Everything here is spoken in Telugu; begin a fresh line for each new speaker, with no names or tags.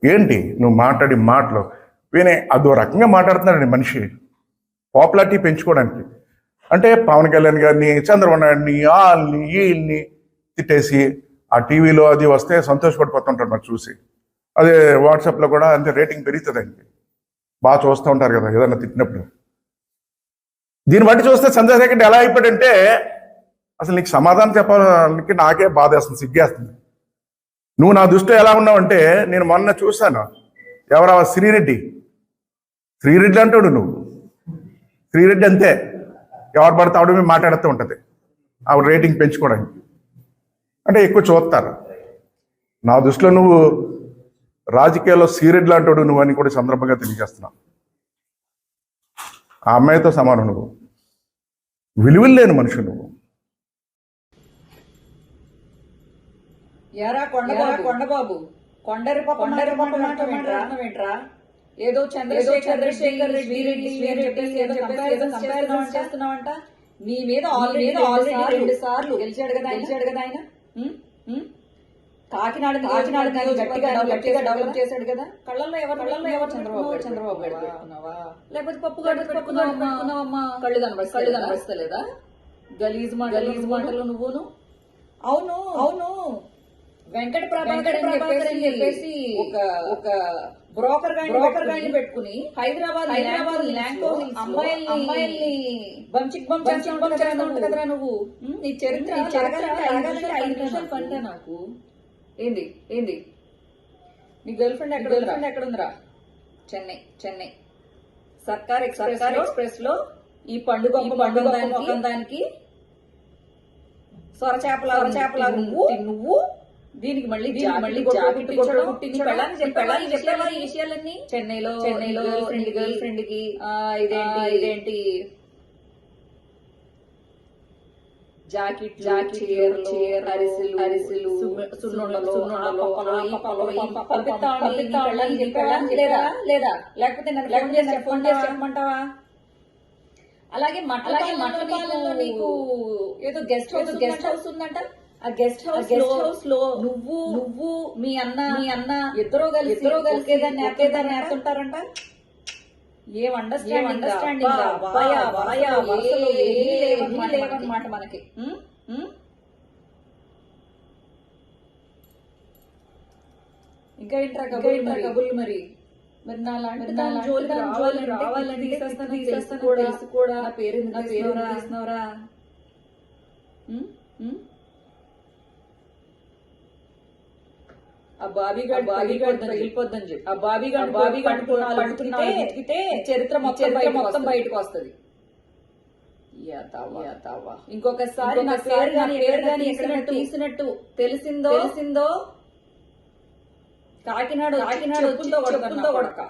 ఏంటి నువ్వు మాట్లాడి మాటలు వినే అదో రకంగా మాట్లాడుతున్నాడు మనిషి పాపులారిటీ పెంచుకోవడానికి. అంటే పవన్ కళ్యాణ్ గారిని, చంద్రబాబు నాయుడిని, వాళ్ళని వీళ్ళని తిట్టేసి ఆ టీవీలో అది వస్తే సంతోషపడిపోతుంటారు మరి చూసి. అదే వాట్సాప్లో కూడా అంతే రేటింగ్ పెరుగుతుందండి. బాగా చూస్తూ ఉంటారు కదా ఏదన్నా తిట్టినప్పుడు. దీన్ని బట్టి చూస్తే చంద్రశేఖర్ రెడ్డి ఎలా అయిపోయాడంటే అసలు నీకు సమాధానం చెప్పడానికి నాకే బాధేస్తుంది, సిగ్గేస్తుంది. నువ్వు నా దృష్టిలో ఎలా ఉన్నావంటే, నేను మొన్న చూశాను, ఎవరా శ్రీరెడ్డి అంటాడు నువ్వు. శ్రీరెడ్డి అంతే, ఎవరు పడితే ఆవిడ మీద మాట్లాడుతూ ఉంటుంది ఆవిడ రేటింగ్ పెంచుకోవడానికి. అంటే ఎక్కువ చూస్తారు. నా దృష్టిలో నువ్వు రాజకీయాల్లో శ్రీరెడ్డి లాంటాడు నువ్వు అని కూడా సందర్భంగా తెలియజేస్తున్నావు. ఆ అమ్మాయితో సమానం నువ్వు, విలువలు లేని మనుషులు నువ్వు.
కొండబాబు కొండరి మాట్లాడరా? ఏదో చంద్రశేఖర్ రెడ్డి చేస్తున్నావంట. నీ మీద ఆల్రెడీ 2 సార్లు గెలిచాడు కదా ఆయన. కాకినాడ గట్టిగా డెవలప్ చేశాడు కదా. కళ్ళల్లో ఎవరు చంద్రబాబు పెట్టుకున్నావా? లేకపోతే పప్పు పెట్టుకున్నావమ్మా? కళ్ళు కనబడతలేదా? గలీజ్ మాటలు నువ్వును. అవును వెంకట ప్రభాకర్ అని చెప్పేసి ఒక బ్రోకర్ గాని పెట్టుకుని హైదరాబాద్ అమ్మాయిల్ని బంచిక్ కదరా నువ్వు. నీ చరిత్ర 5 నిమిషాలు పంట నాకు. ఏంది నీ గర్ల్ ఫ్రెండ్ ఎక్కడుందిరా? చెన్నై సర్కార్ ఎక్స్ప్రెస్ లో ఈ పండుగ దానికి సొరచేపల నువ్వు దీనికి మళ్ళీ చెప్పాలి ఈ విషయాలన్నీ. చెన్నైలో గర్ల్ ఫ్రెండ్ కి ఇదేంటి జాకెట్ చీర అరిసెలు లేదా లేకపోతే నన్ను ఫోన్ చేసి చెప్పమంటావా? అలాగే మట్లపాలెంలో నీకు ఏదో గెస్ట్ హౌస్ ఉందంట. ఆ గెస్ట్ హౌస్ లో నువ్వు మీ అన్న ఇద్దరు కలిసి ఏదాన్ని నేర్తుంటారంట. ఏం అండర్స్టాండింగ్ లేవన్నమాట మనకి. ఇంకా ఏంట్రా కబుర్లు మరి నా జోలికి రావాలంటే తెలుసు కూడా నా పేరు తీసినవరా? ఆ బాబీగాడు తగిలిపోద్దని చెప్పి ఆ బాబీగాడు పడుతుంటే చరిత్ర మొత్తం బయటకు వస్తుంది. ఇంకొకసారి నా పేరు గాని ఎక్కడట్టు తీసినట్టు తెలిసిందో కాకినాడ చెప్పుతో కొడక.